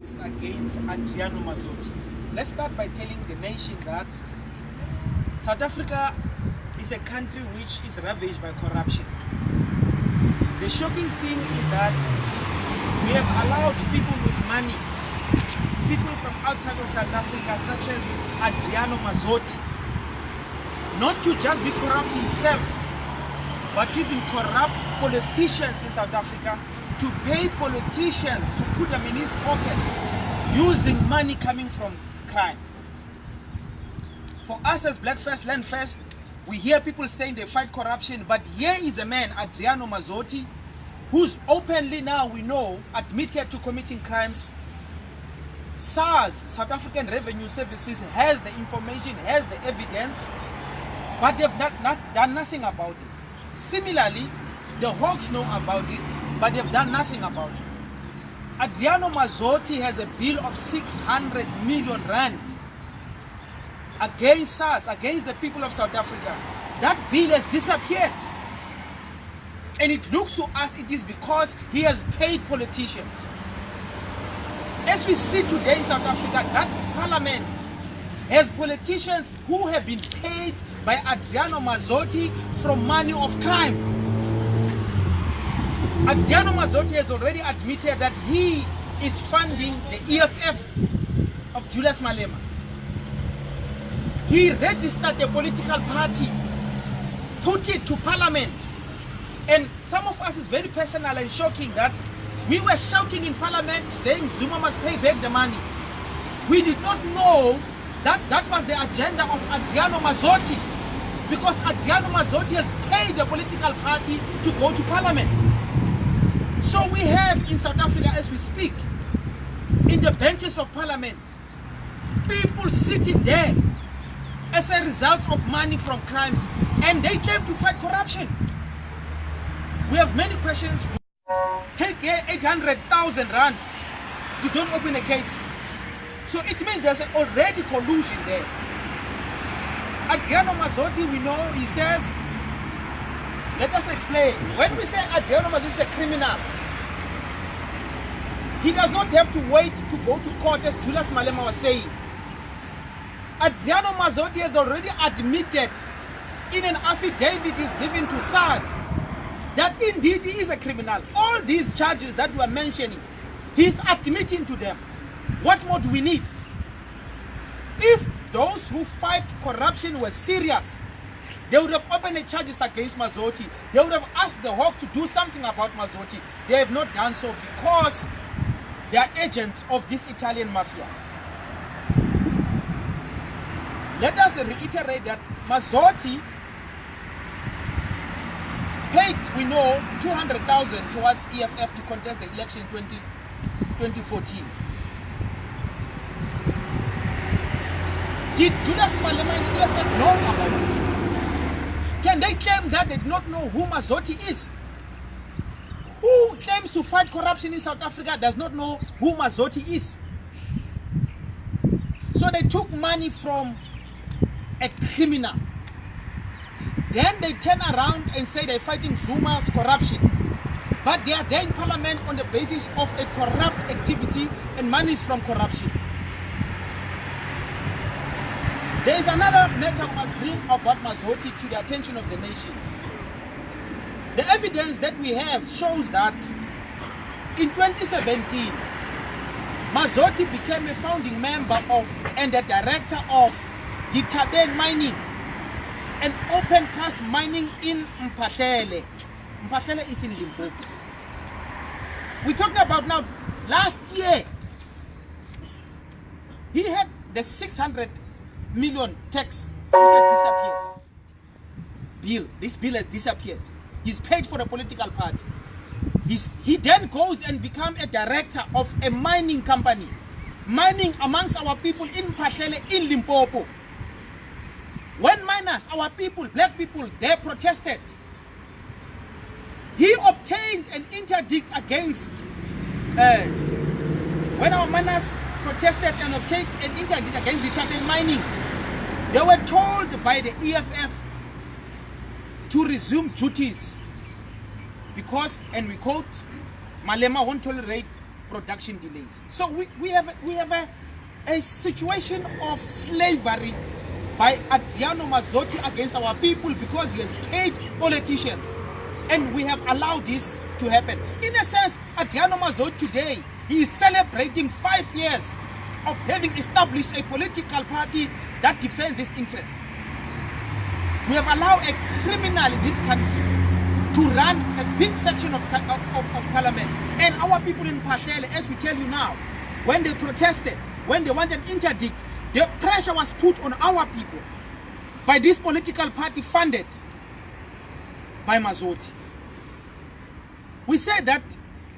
Against Adriano Mazzotti. Let's start by telling the nation that South Africa is a country which is ravaged by corruption. The shocking thing is that we have allowed people with money, people from outside of South Africa such as Adriano Mazzotti, not to just be corrupt himself, but to even corrupt politicians in South Africa, to pay politicians to put them in his pocket using money coming from crime. For us as Black First, Land First, we hear people saying they fight corruption, but here is a man, Adriano Mazzotti, who's openly now, we know, admitted to committing crimes. SARS, South African Revenue Services, has the information, has the evidence, but they've not done nothing about it. Similarly, the Hawks know about it, but they've done nothing about it. Adriano Mazzotti has a bill of 600 million rand against us, against the people of South Africa. That bill has disappeared. And it looks to us it is because he has paid politicians. As we see today in South Africa, that parliament has politicians who have been paid by Adriano Mazzotti from money of crime. Adriano Mazzotti has already admitted that he is funding the EFF of Julius Malema. He registered a political party, put it to parliament, and some of us is very personal and shocking that we were shouting in parliament saying Zuma must pay back the money. We did not know that that was the agenda of Adriano Mazzotti, because Adriano Mazzotti has paid the political party to go to parliament. So we have in South Africa, as we speak, in the benches of parliament, people sitting there as a result of money from crimes, and they claim to fight corruption. We have many questions. Take 800,000 rand, you don't open a case. So it means there's already collusion there. Adriano Mazzotti, we know, he says, let us explain. When we say Adriano Mazzotti is a criminal, he does not have to wait to go to court, as Julius Malema was saying. Adriano Mazzotti has already admitted in an affidavit is given to SARS that indeed he is a criminal. All these charges that we are mentioning, he is admitting to them. What more do we need? If those who fight corruption were serious, they would have opened the charges against Mazzotti. They would have asked the Hawks to do something about Mazzotti. They have not done so because they are agents of this Italian mafia. Let us reiterate that Mazzotti paid, we know, 200,000 towards EFF to contest the election in 2014. Did Julius Malema and EFF know about this? Can they claim that they do not know who Mazzotti is? Who claims to fight corruption in South Africa does not know who Mazzotti is? So they took money from a criminal. Then they turn around and say they're fighting Zuma's corruption. But they are there in parliament on the basis of a corrupt activity and monies from corruption. There is another matter we must bring about Mazzotti to the attention of the nation. The evidence that we have shows that in 2017, Mazzotti became a founding member of and the director of the Durban mining, an open cast mining in Mpahlele. Mpahlele is in Limpopo. We're talking about now, last year, he had the 600 million tax, which has disappeared. This bill has disappeared. He's paid for the political party. He then goes and becomes a director of a mining company, mining amongst our people in Mpahlele, in Limpopo. When miners, our people, black people, they protested, he obtained an interdict against, when our miners protested and obtained an interdict against the Durban mining, they were told by the EFF to resume duties because, and we quote, Malema won't tolerate production delays. So we have a situation of slavery by Adriano Mazzotti against our people because he has paid politicians. And we have allowed this to happen. In a sense, Adriano Mazzotti today, he is celebrating 5 years of having established a political party that defends his interests. We have allowed a criminal in this country to run a big section of parliament. And our people in Pashele, as we tell you now, when they protested, when they wanted an interdict, the pressure was put on our people by this political party funded by Mazzotti. We say that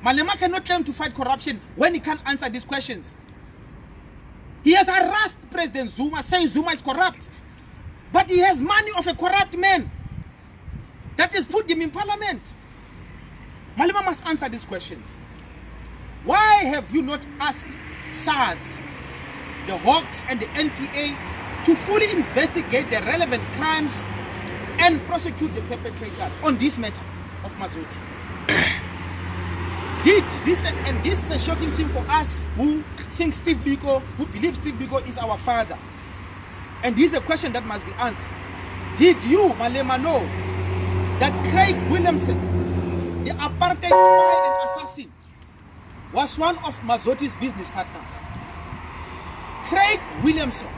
Malema cannot claim to fight corruption when he can't answer these questions. He has harassed President Zuma, saying Zuma is corrupt. But he has money of a corrupt man that has put him in parliament. Malema must answer these questions. Why have you not asked SARS, the Hawks and the NPA to fully investigate the relevant crimes and prosecute the perpetrators on this matter of Mazzotti? This is a shocking thing for us who think Steve Biko, who believe Steve Biko is our father. And this is a question that must be answered. Did you, Malema, know that Craig Williamson, the apartheid spy and assassin, was one of Mazzotti's business partners? Craig Williamson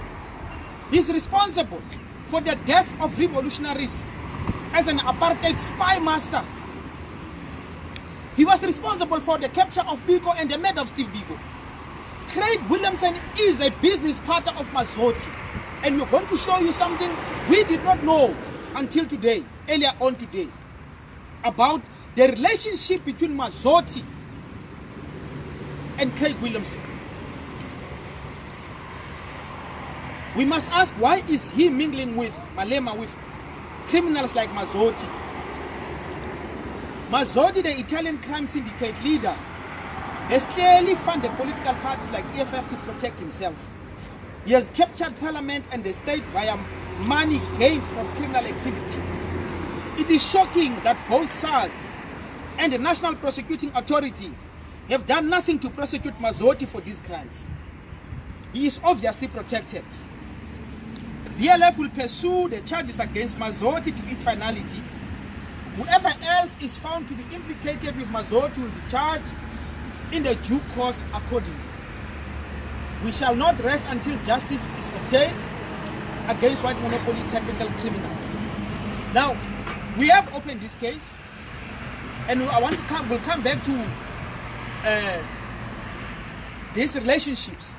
is responsible for the death of revolutionaries as an apartheid spy master. He was responsible for the capture of Biko and the murder of Steve Biko. Craig Williamson is a business partner of Mazzotti. And we're going to show you something we did not know until today, earlier on today, about the relationship between Mazzotti and Craig Williamson. We must ask, why is he mingling with Malema, with criminals like Mazzotti? Mazzotti, the Italian crime syndicate leader, has clearly funded political parties like EFF to protect himself. He has captured parliament and the state via money gained from criminal activity. It is shocking that both SARS and the National Prosecuting Authority have done nothing to prosecute Mazzotti for these crimes. He is obviously protected. BLF will pursue the charges against Mazzotti to its finality. Whoever else is found to be implicated with Mazzotti will be charged in the due course accordingly. We shall not rest until justice is obtained against white monopoly capital criminals. Now, we have opened this case, and we'll come back to these relationships.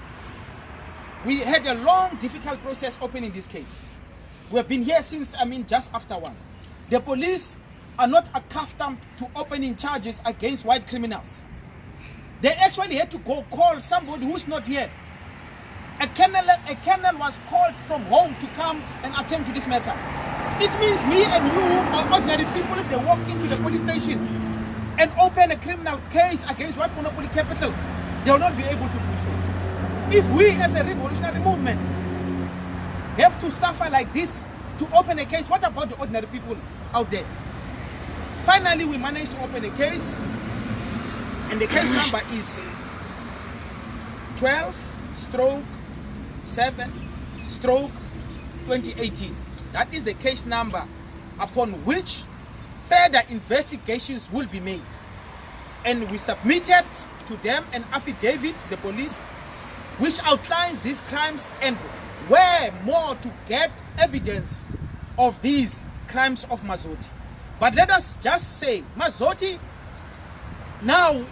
We had a long, difficult process opening this case. We have been here since, just after 1. The police are not accustomed to opening charges against white criminals. They actually had to go call somebody who's not here. A colonel was called from home to come and attend to this matter. It means me and you, or ordinary people, if they walk into the police station and open a criminal case against white monopoly capital, they will not be able to do so. If we as a revolutionary movement have to suffer like this to open a case, what about the ordinary people out there? Finally, we managed to open a case, and the case number is 12/7/2018. That is the case number upon which further investigations will be made. And we submitted to them an affidavit, the police, which outlines these crimes and where more to get evidence of these crimes of Mazzotti. But let us just say, Mazzotti, now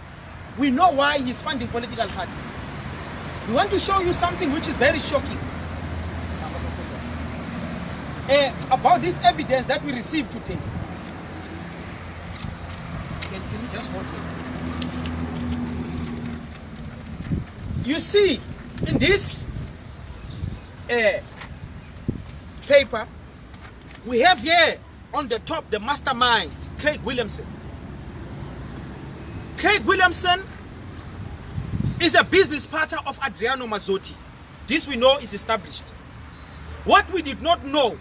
we know why he's funding political parties. We want to show you something which is very shocking about this evidence that we received today. Can you just hold it? You see, in this paper, we have here on the top the mastermind, Craig Williamson. Craig Williamson is a business partner of Adriano Mazzotti. This we know is established. What we did not know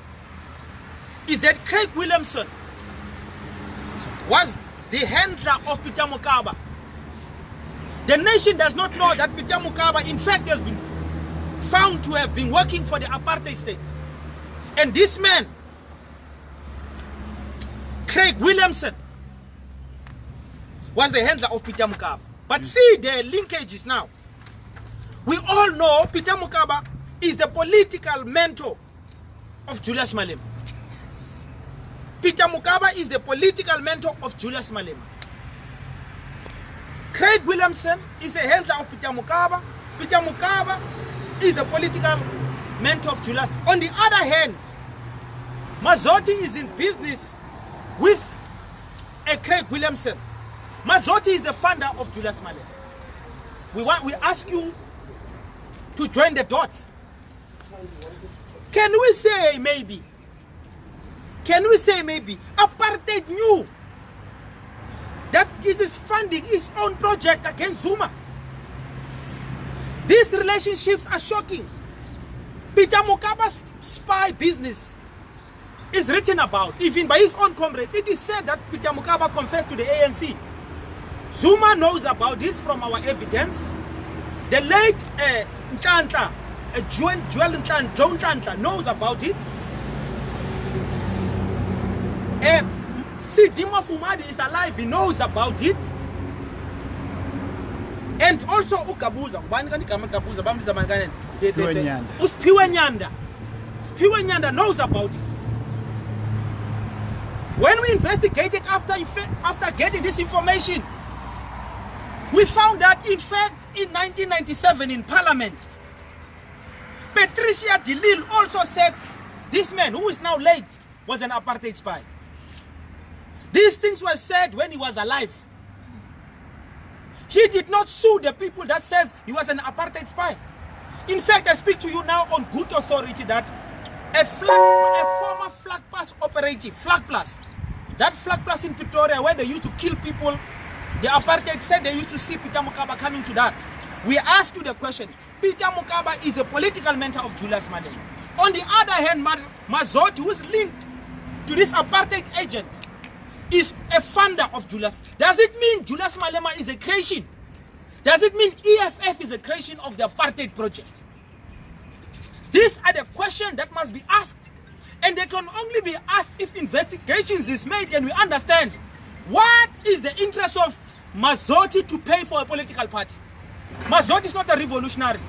is that Craig Williamson was the handler of Peter Mokaba. The nation does not know that Peter Mokaba, in fact, has been found to have been working for the apartheid state. And this man, Craig Williamson, was the handler of Peter Mokaba. But see the linkages now. We all know Peter Mokaba is the political mentor of Julius Malema. Peter Mokaba is the political mentor of Julius Malema. Craig Williamson is a handler of Peter Mokaba. Peter Mokaba is the political mentor of Julius. On the other hand, Mazzotti is in business with a Craig Williamson. Mazzotti is the founder of Julius Malema. We ask you to join the dots. Can we say maybe apartheid knew that it is funding its own project against Zuma? These relationships are shocking. Peter Mokaba's spy business is written about, even by his own comrades. It is said that Peter Mokaba confessed to the ANC. Zuma knows about this from our evidence. The late Ntlantla, Joel Ntlantla knows about it. Sidima Fumadi is alive, he knows about it. And also Ukabuza, Spiwe Nyanda knows about it. When we investigated after getting this information, we found that in fact in 1997 in Parliament, Patricia de Lille also said this man, who is now late, was an apartheid spy. These things were said when he was alive. He did not sue the people that says he was an apartheid spy. In fact, I speak to you now on good authority that a former Flag Plus operative, Flag Plus, that Flag Plus in Pretoria where they used to kill people, the apartheid said they used to see Peter Mokaba coming to that. We ask you the question, Peter Mokaba is a political mentor of Julius Malema. On the other hand, Mazzotti, who is linked to this apartheid agent, is a funder of Julius. Does it mean Julius Malema is a creation? Does it mean EFF is a creation of the apartheid project? These are the questions that must be asked. And they can only be asked if investigations is made and we understand what is the interest of Mazzotti to pay for a political party. Mazzotti is not a revolutionary.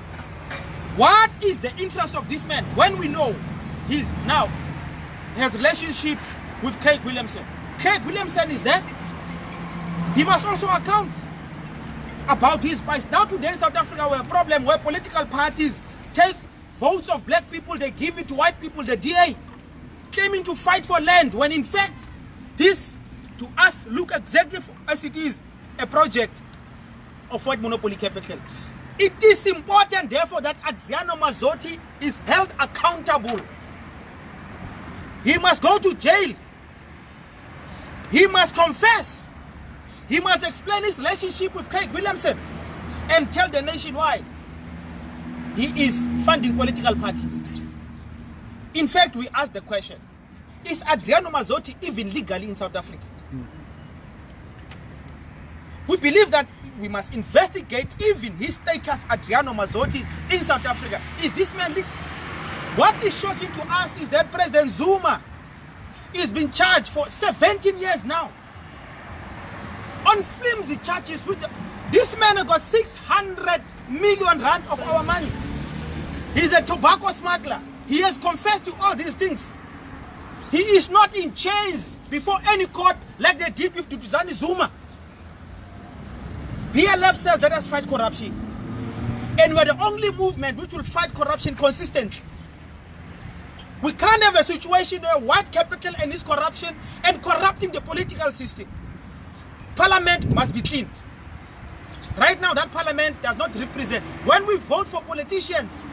What is the interest of this man when we know he's now has relationship with Craig Williamson? Craig Williamson is there. He must also account about his spies. Now today in South Africa we have a problem where political parties take votes of black people, they give it to white people. The DA claiming to fight for land when in fact this to us look exactly as it is a project of white monopoly capital. It is important therefore that Adriano Mazzotti is held accountable. He must go to jail. He must confess. He must explain his relationship with Craig Williamson and tell the nation why he is funding political parties. In fact, we ask the question, is Adriano Mazzotti even legally in South Africa? We believe that we must investigate even his status, Adriano Mazzotti, in South Africa. Is this man legal? What is shocking to us is that President Zuma is being charged for 17 years now on flimsy charges. This man has got 600 million rand of our money. He's a tobacco smuggler. He has confessed to all these things. He is not in chains before any court like they did with Duduzane Zuma. BLF says let us fight corruption. And we're the only movement which will fight corruption consistently. We can't have a situation where white capital and its corruption and corrupting the political system. Parliament must be cleaned. Right now that parliament does not represent. When we vote for politicians,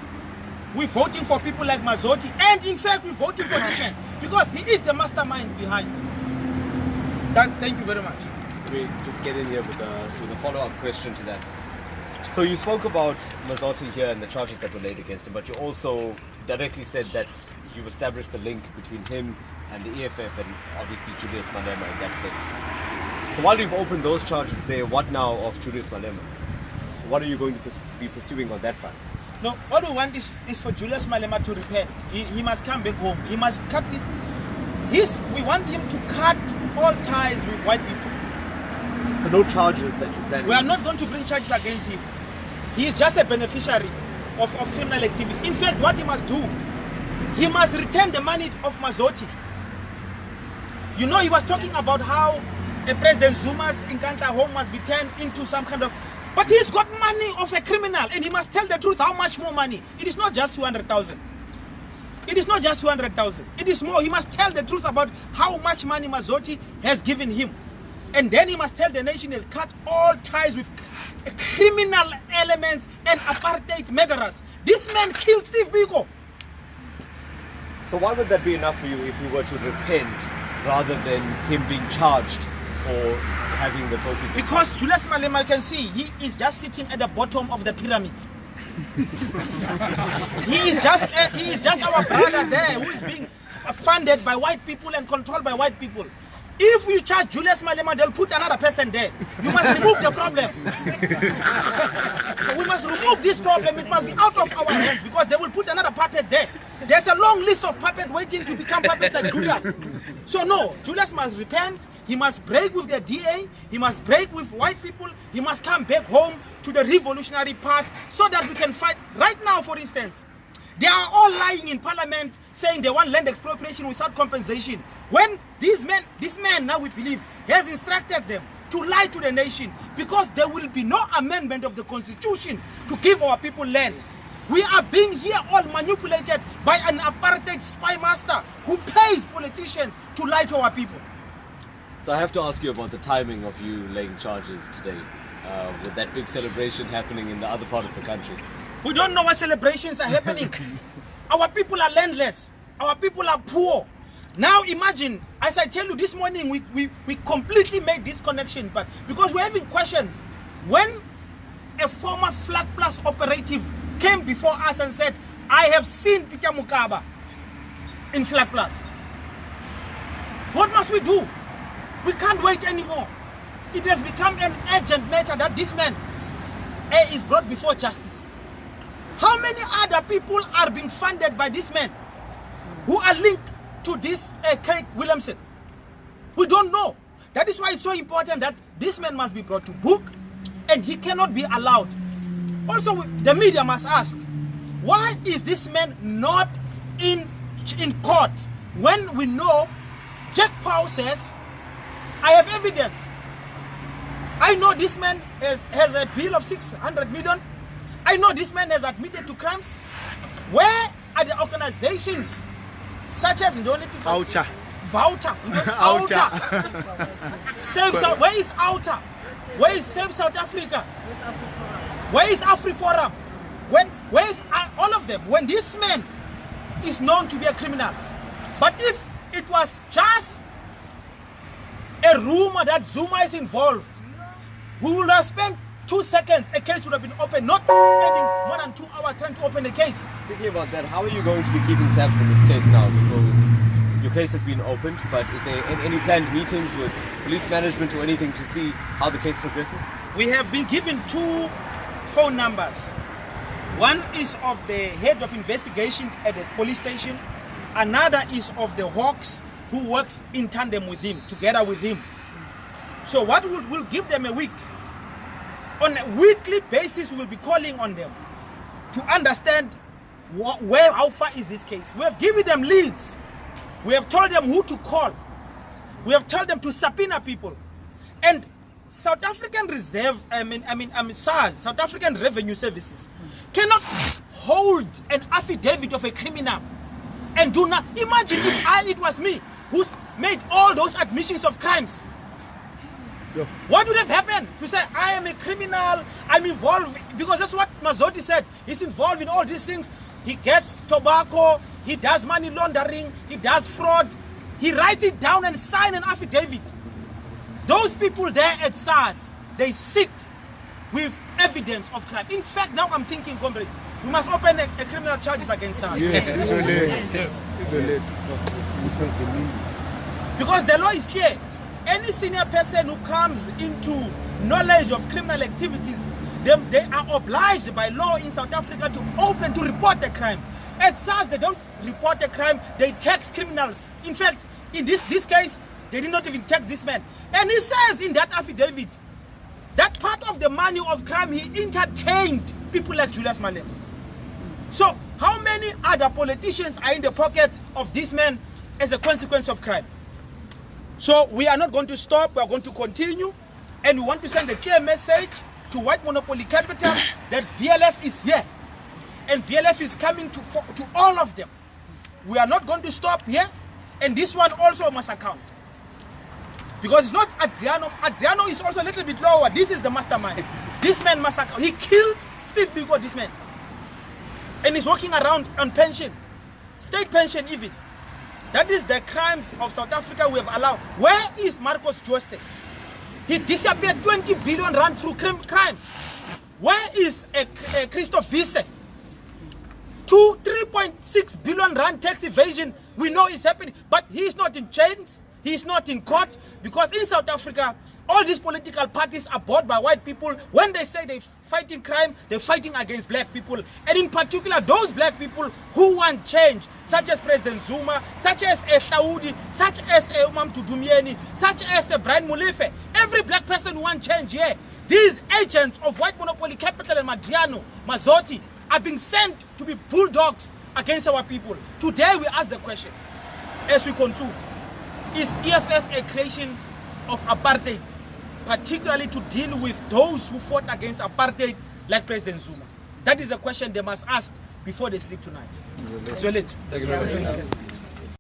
we're voting for people like Mazzotti, and in fact we're voting for this man because he is the mastermind behind. Thank you very much. Let me just get in here with a follow-up question to that. So you spoke about Mazzotti here and the charges that were laid against him, but you also directly said that you've established the link between him and the EFF and obviously Julius Malema in that sense. So while you've opened those charges there, what now of Julius Malema? what are you going to be pursuing on that front? No, all we want is for Julius Malema to repent. He must come back home. He must cut this. We want him to cut all ties with white people. So no charges that you plan? We are not going to bring charges against him. He is just a beneficiary of criminal activity. In fact, what he must do, he must return the money of Mazzotti. You know, he was talking about how President Zuma's Inkatha home must be turned into some kind of... But he's got money of a criminal, and he must tell the truth. How much more money? It is not just 200,000. It is not just 200,000. It is more. He must tell the truth about how much money Mazzotti has given him. And then he must tell the nation he has cut all ties with criminal elements and apartheid murderers. This man killed Steve Biko. So why would that be enough for you if you were to repent rather than him being charged for having the proceeds? Because Julius Malema, you can see, he is just sitting at the bottom of the pyramid. he is just our brother there who is being funded by white people and controlled by white people. If we charge Julius Malema, they'll put another person there. You must remove the problem. So we must remove this problem. It must be out of our hands because they will put another puppet there. There's a long list of puppets waiting to become puppets like Julius. So no, Julius must repent. He must break with the DA. He must break with white people. He must come back home to the revolutionary path so that we can fight. Right now, for instance, they are all lying in parliament saying they want land expropriation without compensation. When this man now we believe has instructed them to lie to the nation because there will be no amendment of the constitution to give our people lands. We are being here all manipulated by an apartheid spy master who pays politicians to lie to our people. So I have to ask you about the timing of you laying charges today, with that big celebration happening in the other part of the country. We don't know what celebrations are happening. Our people are landless. Our people are poor. Now imagine, as I tell you this morning, we completely made this connection, but because we're having questions. When a former Flag Plus operative came before us and said, I have seen Peter Mukaba in Flag Plus. What must we do? We can't wait anymore. It has become an urgent matter that this man is brought before justice. How many other people are being funded by this man who are linked to this Craig Williamson? We don't know. That is why it's so important that this man must be brought to book and he cannot be allowed. Also, the media must ask, why is this man not in court when we know Jack Powell says, I have evidence. I know this man has a bill of 600 million. I know this man has admitted to crimes. Where are the organizations such as Outer. Where is Outer? Where is Save South Africa? Where is AfriForum? Where is all of them? When this man is known to be a criminal. But if it was just a rumor that Zuma is involved, we would have spent 2 seconds, a case would have been opened, not spending more than 2 hours trying to open a case. Speaking about that, how are you going to be keeping tabs on this case now? Because your case has been opened, but is there any planned meetings with police management or anything to see how the case progresses? We have been given 2 phone numbers. One is of the head of investigations at the police station. Another is of the Hawks who works in tandem with him, together with him. So what we'll give them a week. On a weekly basis, we will be calling on them to understand how far is this case. We have given them leads. We have told them who to call. We have told them to subpoena people. And South African Reserve, SARS, South African Revenue Services, cannot hold an affidavit of a criminal and do not. Imagine if it was me who made all those admissions of crimes. What would have happened? To say, I am a criminal, I'm involved, because that's what Mazzotti said. He's involved in all these things. He gets tobacco, he does money laundering, he does fraud. He writes it down and sign an affidavit. Those people there at SARS, they sit with evidence of crime. In fact, now I'm thinking, comrades, we must open a criminal charges against SARS. Yes, it's a late. Because the law is clear. Any senior person who comes into knowledge of criminal activities they are obliged by law in South Africa to report a crime. At SARS, they don't report a crime, they tax criminals. In fact, in this case, they did not even tax this man. And he says in that affidavit that part of the money of crime, he entertained people like Julius Malema. So how many other politicians are in the pocket of this man as a consequence of crime? So we are not going to stop, we are going to continue, and we want to send a clear message to white monopoly capital that BLF is here, and BLF is coming to all of them. We are not going to stop here, and this one also must account. Because it's not Adriano. Adriano is also a little bit lower. This is the mastermind. This man must account. He killed Steve Biko, this man. And he's walking around on pension, state pension even. That is the crimes of South Africa we have allowed. Where is Marcos Jooste? He disappeared 20 billion rand through crime. Where is Christoph Wiese? 3.6 billion rand tax evasion. We know it's happening, but he's not in chains. He's not in court, because in South Africa, all these political parties are bought by white people. When they say they're fighting crime, they're fighting against black people. And in particular, those black people who want change, such as President Zuma, such as Hlaudi, such as Umam Tudumieni, such as Brian Molefe. Every black person who wants change here. These agents of white monopoly capital and Adriano Mazzotti are being sent to be bulldogs against our people. Today we ask the question, as we conclude, is EFF a creation of apartheid, particularly to deal with those who fought against apartheid like President Zuma? That is a question they must ask before they sleep tonight. So let's. Thank you very much.